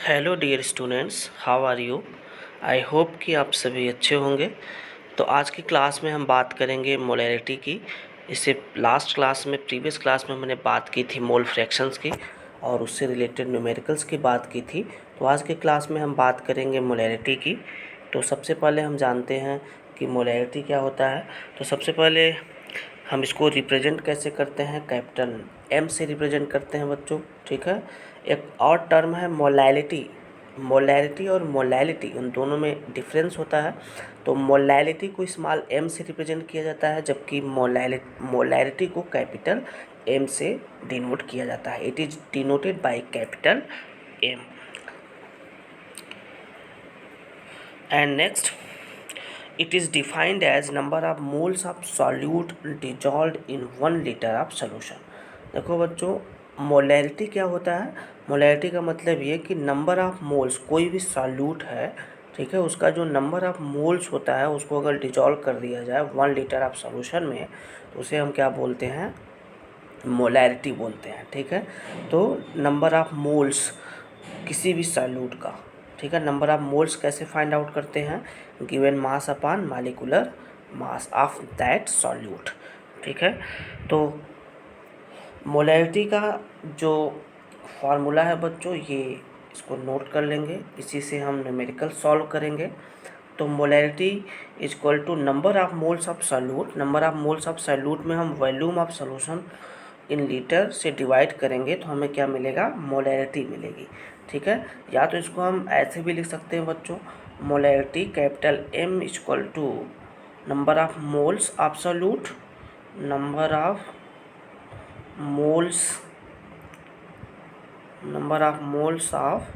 Hello dear students, how are you. I hope कि आप सभी अच्छे होंगे। तो आज की क्लास में हम बात करेंगे मोलैरिटी की। इससे लास्ट क्लास में प्रीवियस क्लास में मैंने बात की थी मोल फ्रैक्शंस की और उससे रिलेटेड न्यूमेरिकल्स की बात की थी। तो आज के क्लास में हम बात करेंगे मोलैरिटी की। तो सबसे पहले हम जानते हैं कि मोलैरिटी क्या होता है। तो सबसे पहले हम इसको रिप्रेजेंट कैसे करते हैं, कैपिटल एम से रिप्रेजेंट करते हैं बच्चों। ठीक है। एक और टर्म है मोलैलिटी। मोलैरिटी और मोलैलिटी उन दोनों में डिफरेंस होता है। तो मोलैलिटी को स्मॉल एम से रिप्रेजेंट किया जाता है, जबकि मोलैरिटी को कैपिटल एम से डिनोट किया जाता है। It is denoted by capital M. And next, it is defined as number of moles of solute dissolved in 1 liter of solution। देखो बच्चों, मोलैरिटी क्या होता है। मोलैरिटी का मतलब ये कि नंबर ऑफ मोल्स, कोई भी सॉल्यूट है, ठीक है, उसका जो नंबर ऑफ मोल्स होता है उसको अगर डिजॉल्व कर दिया जाए 1 लीटर ऑफ सॉल्यूशन में, तो उसे हम क्या बोलते हैं, मोलैरिटी बोलते हैं। ठीक है। तो नंबर ऑफ मोल्स किसी भी सॉल्यूट का, ठीक है, नंबर ऑफ मोल्स कैसे फाइंड आउट करते हैं, given mass upon molecular mass of that solute. ठीक है। तो मोलैरिटी का जो फार्मूला है बच्चों, ये इसको नोट कर लेंगे, इसी से हम न्यूमेरिकल सॉल्व करेंगे। तो molarity is equal to number of moles of solute. Number of moles of solute में हम volume of solution in litre से डिवाइड करेंगे तो हमें क्या मिलेगा, मोलैरिटी मिलेगी। ठीक है। या तो इसको हम ऐसे भी लिख सकते हैं बच्चों, molarity capital M equal to number of moles of solute, number of moles of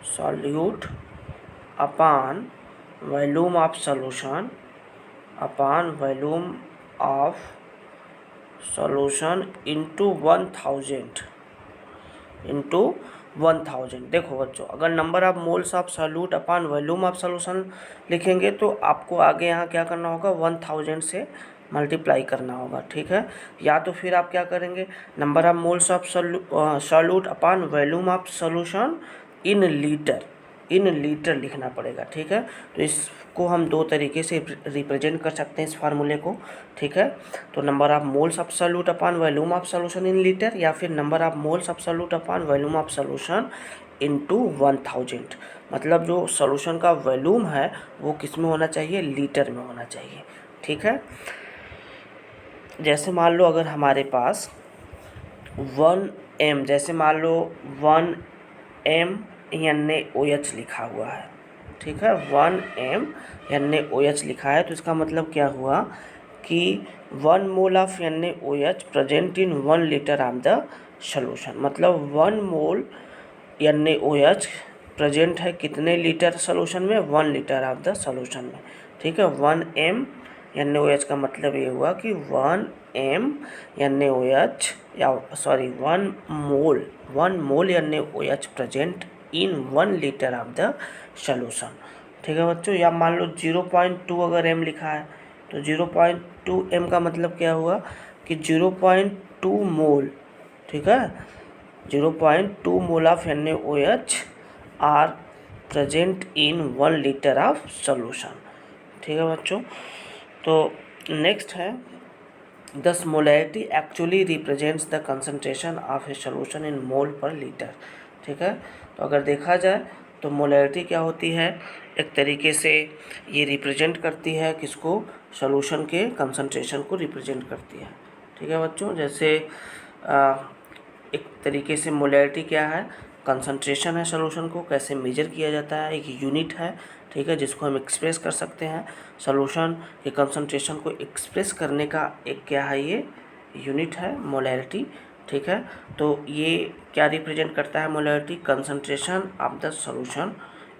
solute upon volume of solution upon volume of solution into 1000। देखो बच्चों, अगर number of moles of solute upon volume of solution लिखेंगे तो आपको आगे यहाँ क्या करना होगा, 1000 से मल्टीप्लाई करना होगा। ठीक है। या तो फिर आप क्या करेंगे, number of moles of solute upon volume of solution in litre लिखना पड़ेगा। ठीक है। तो इसको हम दो तरीके से रिप्रेजेंट कर सकते हैं इस फार्मूले को। ठीक है। तो number of moles of solute upon volume of solution in litre, या फिर number of moles of solute upon volume of solution into 1000। मतलब जो सॉल्यूशन का वॉल्यूम है वो किस में होना चाहिए, लीटर में होना चाहिए। ठीक है। जैसे मान लो अगर हमारे पास 1m, जैसे मान लो 1m NaOH लिखा हुआ है। ठीक है। 1m NaOH लिखा है, तो इसका मतलब क्या हुआ कि 1 मोल of NaOH present in 1 litre of the solution. मतलब 1 मोल NaOH प्रेजेंट है कितने लीटर सॉल्यूशन में, 1 लीटर ऑफ द सॉल्यूशन में। ठीक है। 1m NaOH का मतलब ये हुआ कि 1m NaOH या sorry 1 mole NaOH present in 1 litre of the solution. ठीक है बच्चों। या मान लो 0.2 अगर m लिखा है, तो 0.2 m का मतलब क्या हुआ कि 0.2 मोल, ठीक है, 0.2 mole of NaOH are present in 1 litre of solution. ठीक है बच्चों। तो नेक्स्ट है, दस molarity actually represents the concentration of a solution in mole per litre. ठीक है। तो अगर देखा जाए तो मोलैरिटी क्या होती है, एक तरीके से ये रिप्रेजेंट करती है किसको, सॉल्यूशन के कंसंट्रेशन को रिप्रेजेंट करती है। ठीक है बच्चों। जैसे एक तरीके से मोलैरिटी क्या है, कंसंट्रेशन है सॉल्यूशन को कैसे मेजर किया जाता है, एक यूनिट है। ठीक है। जिसको हम एक्सप्रेस कर सकते हैं, सॉल्यूशन के कंसंट्रेशन को एक्सप्रेस करने का एक क्या है, ये यूनिट है मोलैरिटी। ठीक है। तो ये क्या रिप्रेजेंट करता है, molarity concentration of the solution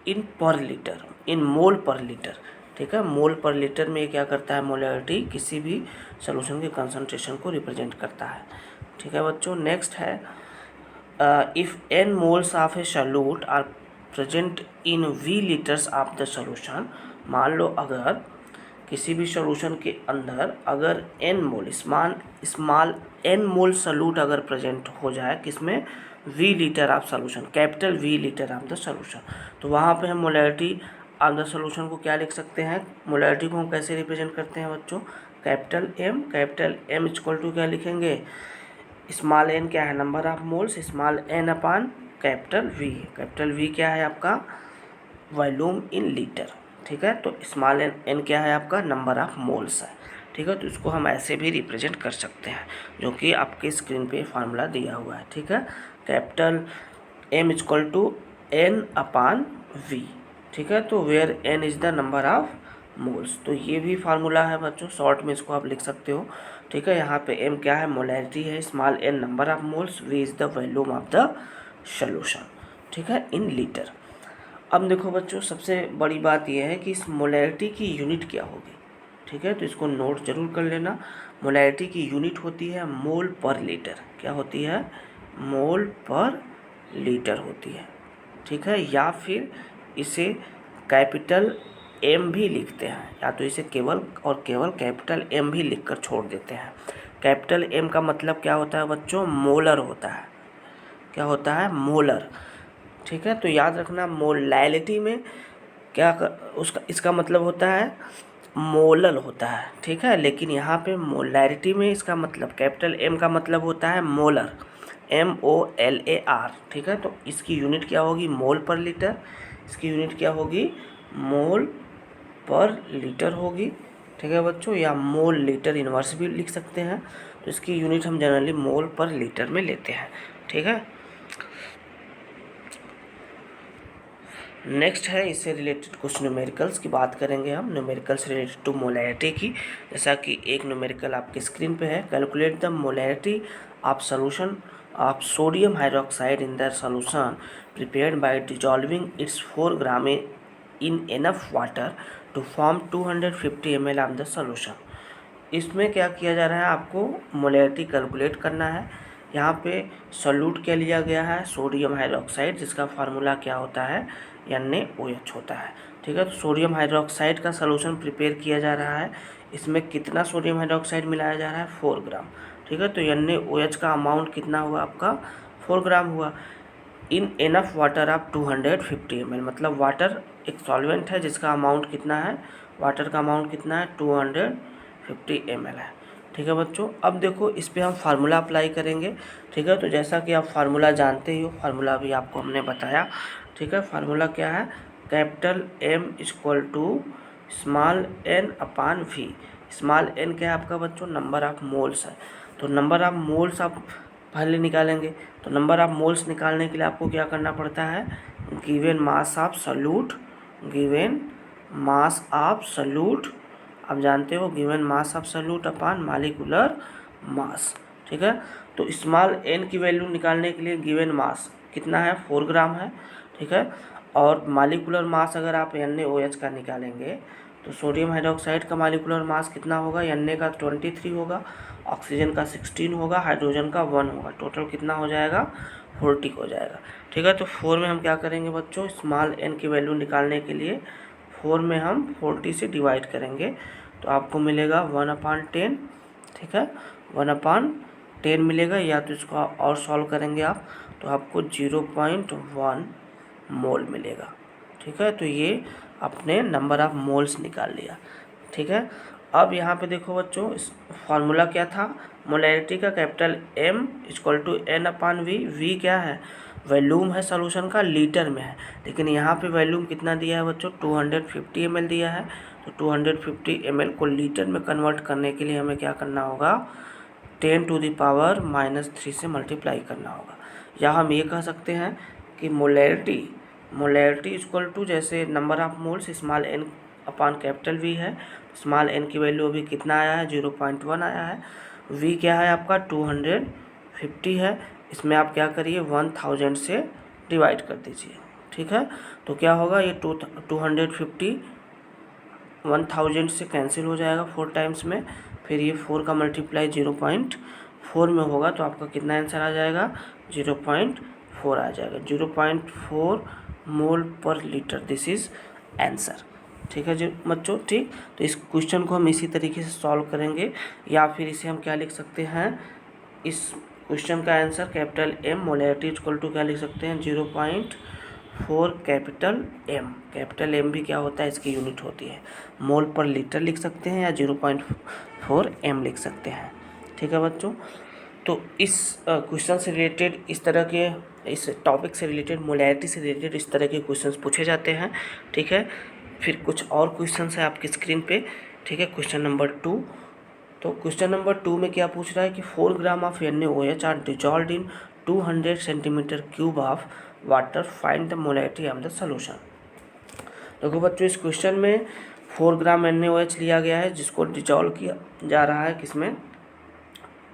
in पर लीटर, इन मोल पर लीटर। ठीक है। मोल पर लीटर में ये क्या करता है, मोलैरिटी किसी भी सॉल्यूशन के कंसंट्रेशन को रिप्रेजेंट करता है। ठीक है बच्चों। नेक्स्ट है, if n moles of a solute are present in v litres of the solution. मान लो अगर किसी भी सॉल्यूशन के अंदर अगर n mole small n mole solute अगर प्रेजेंट हो जाए, किसमें, V litre of solution, capital V litre of the solution. तो वहाँ पे हम मोलैरिटी ऑफ द सोल्यूशन को क्या लिख सकते हैं, मोलैरिटी को हम कैसे रिप्रेजेंट करते हैं बच्चों, कैपिटल एम इक्वल टू क्या लिखेंगे, स्मॉल एन क्या है, number of moles, small N upon capital V क्या है आपका, वॉल्यूम इन लीटर, ठीक है। तो स्मॉल एन क्या है आपका, नंबर ऑफ मोल्स है, ठीक है। तो इसको हम ऐसे भी रिप्रेजेंट कर सकते हैं, जो कि आपके स्क्रीन पे फार्मूला दिया हुआ है, ठीक है। Capital M equal to N upon V, ठीक है। तो where N is the number of moles, तो ये भी फार्मूला है बच्चों, शॉर्ट में इसको आप लिख सकते हो, ठीक है। यहाँ पे एम क्या है, मोलैरिटी है, small N number of moles, V is the volume of the solution, ठीक है, इन लीटर। अब देखो बच्चों, सबसे बड़ी बात यह है कि इस मोलैरिटी की यूनिट क्या होगी, ठीक है। तो इसको नोट जरूर कर लेना। मोलैरिटी की यूनिट होती है मोल पर लीटर, क्या होती है, मोल पर लीटर होती है, ठीक है। या फिर इसे कैपिटल एम भी लिखते हैं, या तो इसे केवल और केवल कैपिटल एम भी लिखकर छोड़ देते हैं। कैपिटल एम का मतलब क्या होता है बच्चों, मोलर होता है, क्या होता है, मोलर, ठीक है। तो याद रखना, मोलैलिटी में उसका इसका मतलब होता है मोलल होता है, ठीक है। लेकिन यहाँ पे मोलैरिटी में इसका मतलब, कैपिटल एम का मतलब होता है मोलर, MOLAR, ठीक है। तो इसकी यूनिट क्या होगी, मोल पर लीटर, इसकी यूनिट क्या होगी, मोल पर लीटर होगी, ठीक है बच्चों। या मोल लीटर इनवर्स भी लिख सकते हैं। तो इसकी यूनिट हम जनरली मोल पर लीटर में लेते हैं, ठीक है। नेक्स्ट है, इससे रिलेटेड कुछ न्यूमेरिकल्स की बात करेंगे हम, न्यूमेरिकल्स रिलेटेड टू मोलैरिटी की। जैसा कि एक न्यूमेरिकल आपके स्क्रीन पे है, calculate the molarity of solution of sodium hydroxide in the solution prepared by dissolving its 4 gram in enough water to form 250 ml of the solution. इसमें क्या किया जा रहा है, आपको मोलैरिटी कैलकुलेट करना है। यहाँ पे सोल्यूट क्या लिया गया है, सोडियम हाइड्रोक्साइड, जिसका फार्मूला क्या होता है, NaOH होता है, ठीक है। तो सोडियम हाइड्रोक्साइड का सोल्यूशन प्रिपेयर किया जा रहा है। इसमें कितना सोडियम हाइड्रोक्साइड मिलाया जा रहा है, 4 ग्राम, ठीक है। तो NaOH का अमाउंट कितना हुआ आपका, 4 ग्राम हुआ। इन एनफ वाटर ऑफ 250 ml, मतलब वाटर एक सॉल्वेंट है जिसका अमाउंट कितना है, वाटर का अमाउंट कितना है, 250 ml है, ठीक है बच्चों। अब देखो, इस पर हम फार्मूला अप्लाई करेंगे, ठीक है। तो जैसा कि आप फार्मूला जानते ही हो, फार्मूला भी आपको हमने बताया, ठीक है। फार्मूला क्या है, capital M equal to small N upon V. Small N क्या है आपका बच्चों, नंबर ऑफ मोल्स है। तो नंबर ऑफ मोल्स आप पहले निकालेंगे। तो नंबर ऑफ मोल्स निकालने के लिए आपको क्या करना पड़ता है, given mass of solute, given mass of solute, आप जानते हो, given mass of solute upon molecular mass, ठीक है। तो स्मॉल एन की वैल्यू निकालने के लिए गिवन मास कितना है, 4 ग्राम है, ठीक है। और मॉलिक्यूलर मास अगर आप NaOH का निकालेंगे तो सोडियम हाइड्रोक्साइड का मॉलिक्यूलर मास कितना होगा, Na का 23 होगा, ऑक्सीजन का 16 होगा, हाइड्रोजन का 1 होगा, टोटल कितना हो जाएगा, 40 हो जाएगा, ठीक है। तो 4 में हम क्या करेंगे बच्चों, स्मॉल एन की वैल्यू निकालने के लिए 4 में हम 40 से डिवाइड करेंगे, तो आपको मिलेगा 1/10, ठीक है, 1/10 मिलेगा। या तो इसको और सॉल्व करेंगे आप, तो आपको 0.1 मोल मिलेगा, ठीक है। तो ये अपने नंबर ऑफ मोल्स निकाल लिया, ठीक है। अब यहाँ पे देखो बच्चों, इस फार्मूला क्या था, मोलैरिटी का capital M equal to N upon V क्या है, वॉल्यूम है सॉल्यूशन का, लीटर में है। लेकिन यहाँ पे वॉल्यूम कितना दिया है बच्चों, 250 ml दिया है। तो 250 ml को लीटर में कन्वर्ट करने के लिए हमें क्या करना होगा, 10⁻³ से मल्टीप्लाई करना होगा। या हम ये कह सकते हैं कि मोलैरिटी इक्वल टू, जैसे number of moles small N upon capital V है, स्मॉल एन की वैल्यू अभी कितना आया है, 0.1 आया है। वी क्या है आपका, 250 है। इसमें आप क्या करिए, 1000 से डिवाइड कर दीजिए, ठीक है। तो क्या होगा, ये 250 1000 से कैंसिल हो जाएगा 4 टाइम्स में, फिर ये 4 का मल्टीप्लाई 0.4 में होगा, तो आपका कितना आंसर आ जाएगा, 0.4 आ जाएगा, 0.4 मोल per litre, this is answer, ठीक है जी बच्चों, ठीक। तो इस क्वेश्चन को हम इसी तरीके से सॉल्व करेंगे, या फिर इसे हम क्या लिख सकते हैं, इस क्वेश्चन का answer capital M, molarity equal to क्या लिख सकते हैं 0.4 कैपिटल M। कैपिटल M भी क्या होता है, इसकी यूनिट होती है, मोल पर लीटर लिख सकते हैं या 0.4 M लिख सकते हैं। ठीक है बच्चों, तो इस क्वेश्चन से रिलेटेड इस तरह के, इस टॉपिक से रिलेटेड, मोलैरिटी से रिलेटेड इस तरह के क्वेश्चंस पूछे जाते हैं। ठीक है, फिर कुछ और क्वेश्चंस है आपकी स्क्रीन पे। ठीक है, क्वेश्चन नंबर 2। तो क्वेश्चन नंबर 2 में क्या पूछ रहा है कि 4 gram of NaOH are dissolved in 200 centimetre cube of water, find the molarity of the solution. देखो बच्चों, इस क्वेश्चन में 4 ग्राम NaOH लिया गया है जिसको डिजॉल्व किया जा रहा है किसमें,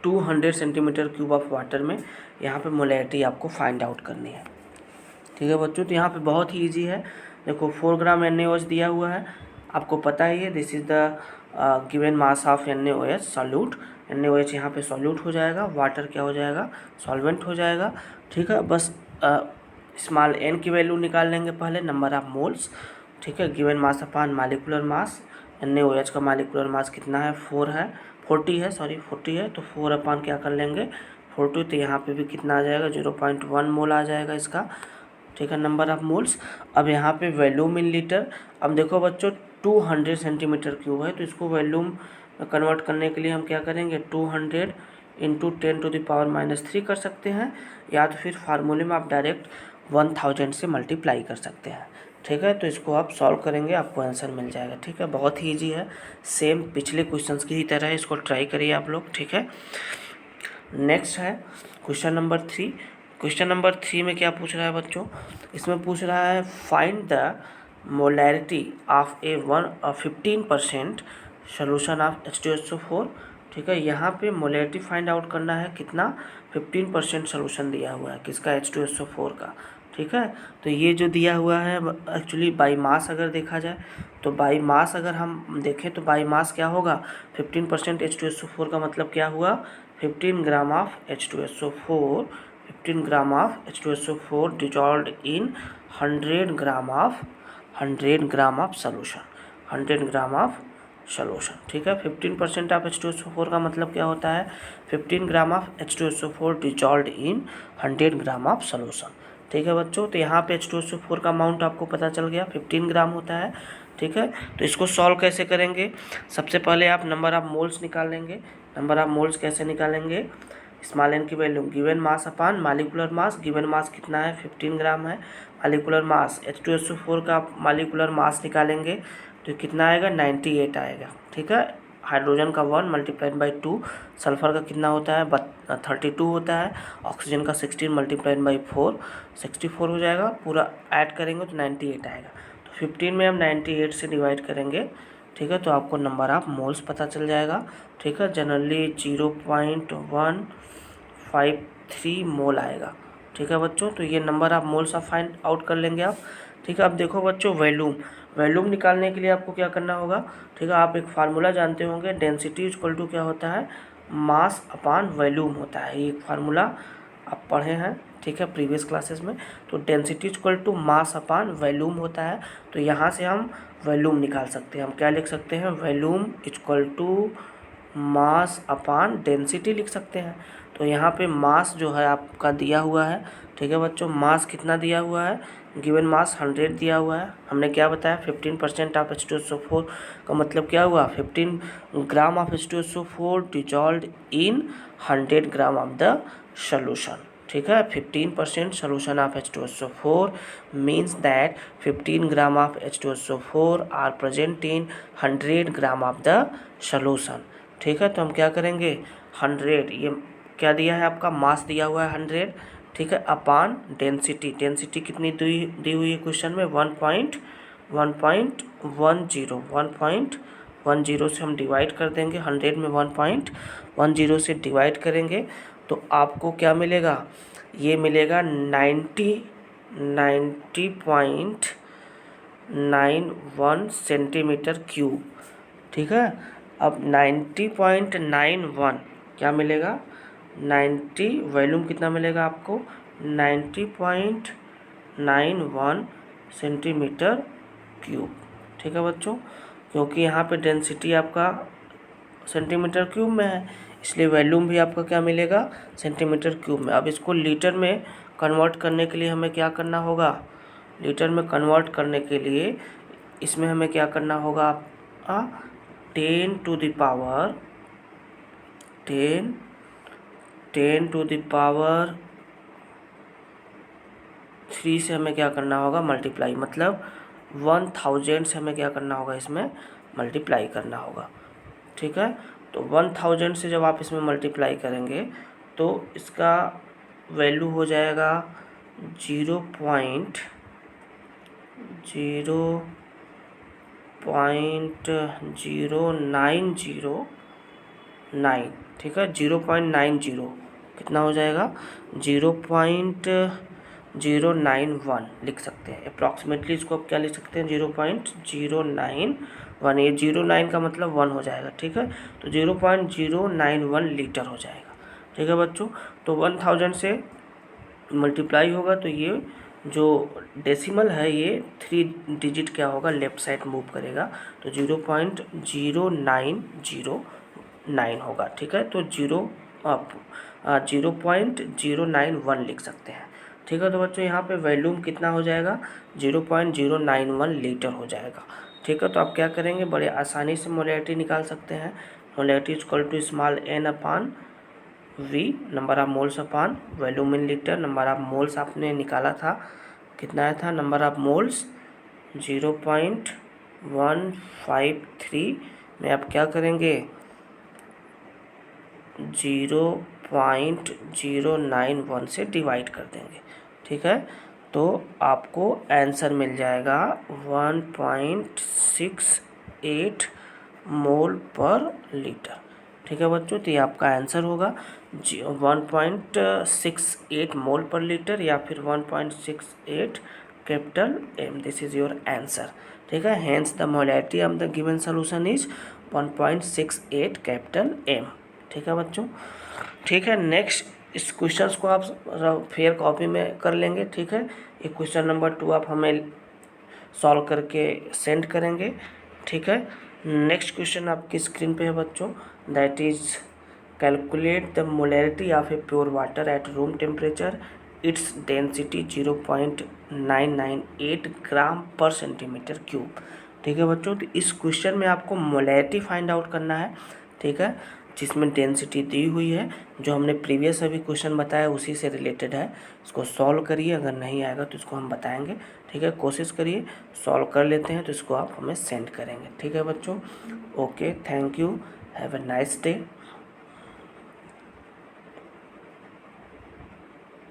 200 सेंटीमीटर क्यूब ऑफ वाटर में। यहाँ पे मोलैरिटी आपको फाइंड आउट करनी है। ठीक है बच्चों, तो यहाँ पे बहुत ही ईजी है। देखो 4 ग्राम NaOH दिया हुआ है, आपको पता ही है, this is the given mass of NaOH solute. NaOH यहाँ पे सॉल्यूट हो जाएगा, वाटर क्या हो जाएगा, सॉल्वेंट हो जाएगा। ठीक है, बस स्मॉल n की वैल्यू निकाल लेंगे पहले, नंबर ऑफ मोल्स। ठीक है, गिवन मास अपान मालिकुलर मास। NaOH का मालिकुलर मास कितना है, 40 है, तो 4 अपान क्या कर लेंगे 40, तो यहाँ पे भी कितना आ जाएगा 0.1 मोल आ जाएगा इसका। ठीक है, नंबर ऑफ मोल्स। अब यहाँ पे वॉल्यूम इन लीटर। अब देखो बच्चों 200 सेंटीमीटर क्यूब है, तो इसको वॉल्यूम कन्वर्ट करने के लिए हम क्या करेंगे 200 इंटू 10⁻³ कर सकते हैं, या तो फिर फार्मूले में आप डायरेक्ट 1000 से मल्टीप्लाई कर सकते हैं। ठीक है, तो इसको आप सॉल्व करेंगे, आपको आंसर मिल जाएगा। ठीक है, बहुत ही ईजी है, सेम पिछले क्वेश्चंस की ही तरह है, इसको ट्राई करिए आप लोग। ठीक है, नेक्स्ट है क्वेश्चन नंबर 3। क्वेश्चन नंबर 3 में क्या पूछ रहा है बच्चों, इसमें पूछ रहा है find the molarity of A 15% solution of H2SO4। ठीक है, यहाँ पे मोलैरिटी फाइंड आउट करना है, कितना 15% सोल्यूशन दिया हुआ है किसका, H2SO4 का। ठीक है, तो ये जो दिया हुआ है एक्चुअली बाई मास अगर देखा जाए, तो बाई मास अगर हम देखें तो बाई मास क्या होगा, 15% H2SO4 का मतलब क्या हुआ, 15 gram of H2SO4, 15 gram of H2SO4 dissolved in 100 gram of solution, 100 gram of solution. ठीक है, 15% ऑफ H2SO4 का मतलब क्या होता है, 15 gram of H2SO4 dissolved in 100 gram of solution. ठीक है बच्चों, तो यहाँ पे H2SO4 का अमाउंट आपको पता चल गया 15 ग्राम होता है। ठीक है, तो इसको सॉल्व कैसे करेंगे, सबसे पहले आप नंबर ऑफ मोल्स निकाल लेंगे। नंबर ऑफ मोल्स कैसे निकालेंगे, स्मॉल n की वैल्यू गिवन मास अपान मालिकुलर मास। गिवन मास कितना है 15 ग्राम है, मालिकुलर मास H2SO4 का मालिकुलर मास निकालेंगे तो कितना आएगा 98 आएगा। ठीक है, हाइड्रोजन का 1 मल्टीप्लाइड बाई 2, सल्फर का कितना होता है 32 होता है, ऑक्सीजन का 16 मल्टीप्लाइड बाई 4 64 हो जाएगा, पूरा ऐड करेंगे तो 98 आएगा। तो 15 में हम 98 से डिवाइड करेंगे। ठीक है, तो आपको नंबर ऑफ मोल्स पता चल जाएगा। ठीक है, जनरली 0.153 मोल आएगा। ठीक है बच्चों, तो ये नंबर ऑफ मोल्स आप फाइंड आउट कर लेंगे आप। ठीक है, अब देखो बच्चों वॉल्यूम निकालने के लिए आपको क्या करना होगा। ठीक है, आप एक फार्मूला जानते होंगे, डेंसिटी इक्वल टू क्या होता है, मास अपान वॉल्यूम होता है। ये एक फार्मूला आप पढ़े हैं, ठीक है, प्रीवियस क्लासेस में। तो density equal to mass upon volume होता है, तो यहाँ से हम वॉल्यूम निकाल सकते हैं। हम क्या लिख सकते हैं, volume equal to mass upon density लिख सकते हैं। तो यहाँ पे मास जो है आपका दिया हुआ है। ठीक है बच्चों, मास कितना दिया हुआ है, गिवन मास 100 दिया हुआ है। हमने क्या बताया 15% ऑफ H2SO4 का मतलब क्या हुआ, 15 gram of H2SO4 dissolved in 100 gram of the solution. ठीक है, 15% solution of H2SO4 means that 15 gram of H2SO4 are present in 100 gram of the solution. ठीक है, तो हम क्या करेंगे 100, ये क्या दिया है आपका, मास दिया हुआ है 100। ठीक है, अपान डेंसिटी कितनी दी हुई है क्वेश्चन में 1.10 से हम डिवाइड कर देंगे, 100 में 1.10 से डिवाइड करेंगे तो आपको क्या मिलेगा, ये मिलेगा 90.91 सेंटीमीटर क्यूब। ठीक है, अब 90.91 क्या मिलेगा, 90 वॉल्यूम कितना मिलेगा आपको 90.91 सेंटीमीटर क्यूब। ठीक है बच्चों, क्योंकि यहाँ पे डेंसिटी आपका सेंटीमीटर क्यूब में है, इसलिए वॉल्यूम भी आपका क्या मिलेगा, सेंटीमीटर क्यूब में। अब इसको लीटर में कन्वर्ट करने के लिए हमें क्या करना होगा, लीटर में कन्वर्ट करने के लिए इसमें हमें क्या करना होगा, 10 टू द पावर 3 से हमें क्या करना होगा, मल्टीप्लाई, मतलब 1000 से हमें क्या करना होगा, इसमें मल्टीप्लाई करना होगा। ठीक है, तो 1000 से जब आप इसमें मल्टीप्लाई करेंगे तो इसका वैल्यू हो जाएगा 0.0909। ठीक है, 0.90 कितना हो जाएगा, 0.091 लिख सकते हैं अप्रॉक्सीमेटली। इसको आप क्या लिख सकते हैं, 0.091। ये 09 का मतलब 1 हो जाएगा। ठीक है, तो 0.091 लीटर हो जाएगा। ठीक है बच्चों, तो 1000 से मल्टीप्लाई होगा तो ये जो डेसिमल है ये 3 डिजिट क्या होगा, लेफ्ट साइड मूव करेगा, तो 0.0909 होगा। ठीक है, तो 0.091 लिख सकते हैं। ठीक है, तो बच्चों यहाँ पे वॉल्यूम कितना हो जाएगा, 0.091 लीटर हो जाएगा। ठीक है, तो आप क्या करेंगे, बड़े आसानी से मोलैरिटी निकाल सकते हैं। Molarity equal to small n upon v, number of moles upon volume in litre. Number of moles आपने निकाला था, कितना आया था, नंबर ऑफ मोल्स 0.153 में आप क्या करेंगे, 0.091 से डिवाइड कर देंगे। ठीक है, तो आपको आंसर मिल जाएगा 1.68 मोल पर लीटर। ठीक है बच्चों, तो ये आपका आंसर होगा 1.68 मोल पर लीटर या फिर 1.68 capital M। This is your answer. ठीक है, hence the molarity of the given solution is 1.68 capital M। ठीक है बच्चों, ठीक है, नेक्स्ट इस क्वेश्चन को आप फेयर कॉपी में कर लेंगे। ठीक है, ये क्वेश्चन नंबर 2 आप हमें सॉल्व करके सेंड करेंगे। ठीक है, नेक्स्ट क्वेश्चन आपकी स्क्रीन पे है बच्चों, that is calculate the molarity of a pure water at room temperature, its density 0.998 ग्राम पर सेंटीमीटर क्यूब। ठीक है बच्चों, तो इस क्वेश्चन में आपको मोलैरिटी फाइंड आउट करना है। ठीक है, जिसमें डेंसिटी दी हुई है, जो हमने प्रीवियस अभी क्वेश्चन बताया उसी से रिलेटेड है। इसको सॉल्व करिए, अगर नहीं आएगा तो इसको हम बताएंगे। ठीक है, कोशिश करिए, सॉल्व कर लेते हैं तो इसको आप हमें सेंड करेंगे। ठीक है बच्चों, okay, thank you, have a nice day.